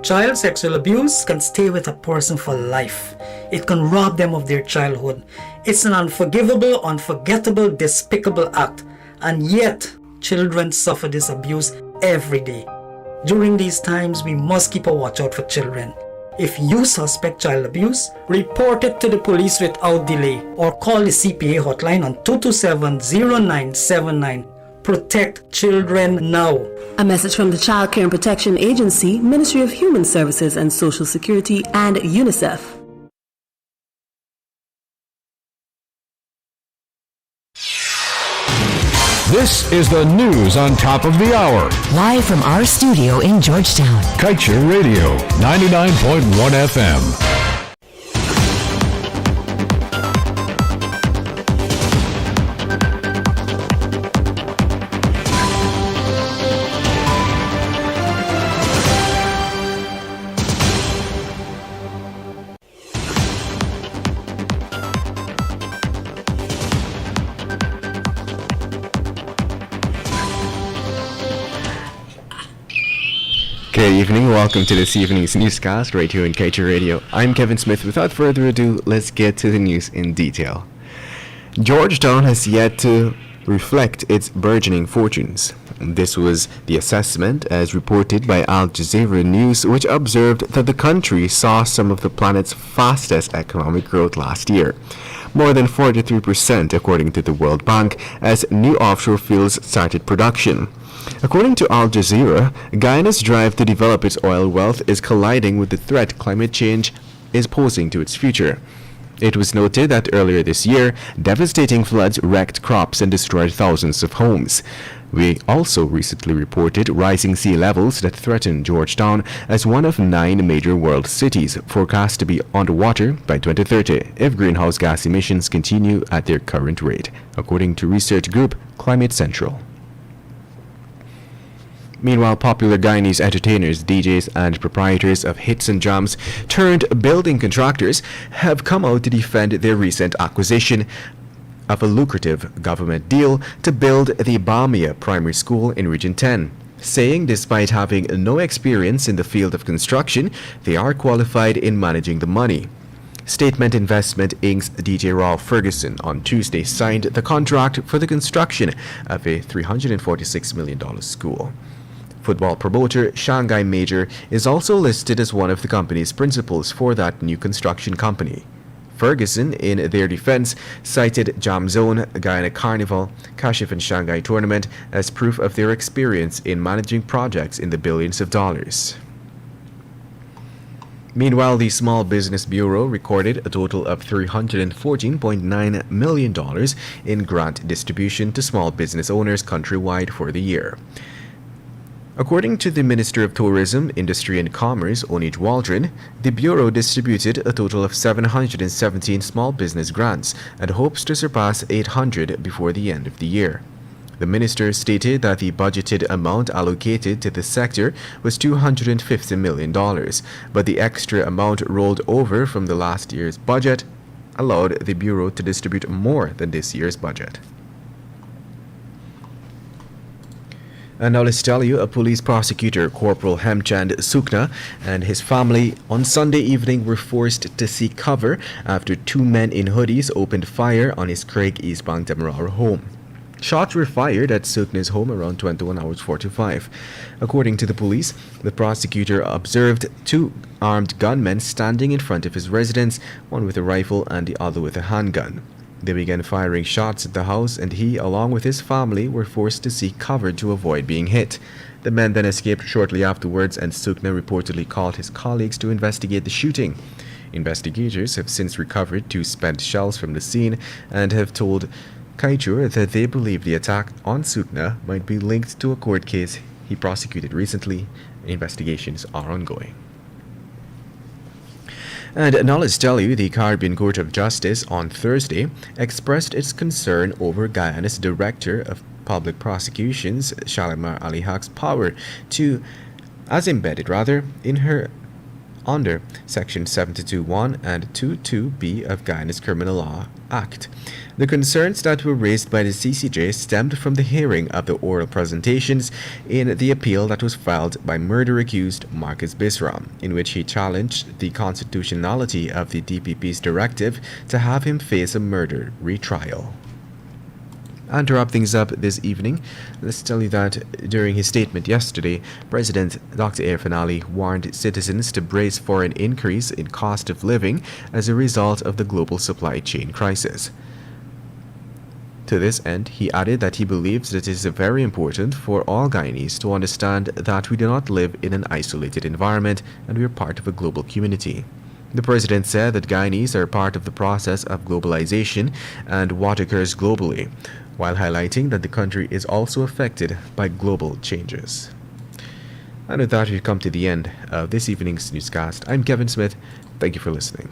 Child sexual abuse can stay with a person for life. It can rob them of their childhood. It's an unforgivable, unforgettable, despicable act. And yet, children suffer this abuse every day. During these times, we must keep a watch out for children. If you suspect child abuse, report it to the police without delay or call the CPA hotline on 227-0979. Protect children now. A message from the Child Care and Protection Agency, Ministry of Human Services and Social Security, and UNICEF. This is the news on top of the hour. Live from our studio in Georgetown. Kaieteur Radio, 99.1 FM. Good evening, welcome to this evening's newscast right here on Kaieteur Radio. I'm Kevin Smith. Without further ado, let's get to the news in detail. Georgetown has yet to reflect its burgeoning fortunes. This was the assessment as reported by Al Jazeera News, which observed that the country saw some of the planet's fastest economic growth last year. More than 43% according to the World Bank, as new offshore fields started production. According to Al Jazeera, Guyana's drive to develop its oil wealth is colliding with the threat climate change is posing to its future. It was noted that earlier this year, devastating floods wrecked crops and destroyed thousands of homes. We also recently reported rising sea levels that threaten Georgetown as one of 9 major world cities forecast to be underwater by 2030 if greenhouse gas emissions continue at their current rate, according to research group Climate Central. Meanwhile, popular Guyanese entertainers, DJs, and proprietors of hits and jams turned building contractors have come out to defend their recent acquisition of a lucrative government deal to build the Bamia Primary School in Region 10, saying despite having no experience in the field of construction, they are qualified in managing the money. Statement Investment Inc.'s DJ Ralph Ferguson on Tuesday signed the contract for the construction of a $346 million school. Football promoter Shanghai Major is also listed as one of the company's principals for that new construction company. Ferguson, in their defense, cited Jam Zone, Guyana Carnival, Kashif and Shanghai Tournament as proof of their experience in managing projects in the billions of dollars. Meanwhile, the Small Business Bureau recorded a total of $314.9 million in grant distribution to small business owners countrywide for the year. According to the Minister of Tourism, Industry and Commerce, Onij Waldron, the Bureau distributed a total of 717 small business grants and hopes to surpass 800 before the end of the year. The minister stated that the budgeted amount allocated to the sector was $250 million, but the extra amount rolled over from the last year's budget allowed the Bureau to distribute more than this year's budget. And now let's tell you, a police prosecutor, Corporal Hemchand Sukna, and his family on Sunday evening were forced to seek cover after 2 men in hoodies opened fire on his Craig Eastbank Demerara home. Shots were fired at Sukna's home around 21 hours 45. According to the police, the prosecutor observed 2 armed gunmen standing in front of his residence, one with a rifle and the other with a handgun. They began firing shots at the house, and he, along with his family, were forced to seek cover to avoid being hit. The men then escaped shortly afterwards, and Sukna reportedly called his colleagues to investigate the shooting. Investigators have since recovered 2 spent shells from the scene and have told Kaieteur that they believe the attack on Sukna might be linked to a court case he prosecuted recently. Investigations are ongoing. And now let's tell you, the Caribbean Court of Justice on Thursday expressed its concern over Guyana's Director of Public Prosecutions, Shalimar Ali Haq's power to, as embedded rather, in her under Section 721 and 22B of Guyana's Criminal Law Act. The concerns that were raised by the CCJ stemmed from the hearing of the oral presentations in the appeal that was filed by murder-accused Marcus Bisram, in which he challenged the constitutionality of the DPP's directive to have him face a murder retrial. And to wrap things up this evening, let's tell you that during his statement yesterday, President Dr. Irfaan Ali warned citizens to brace for an increase in cost of living as a result of the global supply chain crisis. To this end, he added that he believes that it is very important for all Guyanese to understand that we do not live in an isolated environment and we are part of a global community. The president said that Guyanese are part of the process of globalization and what occurs globally, while highlighting that the country is also affected by global changes. And with that, we've come to the end of this evening's newscast. I'm Kevin Smith. Thank you for listening.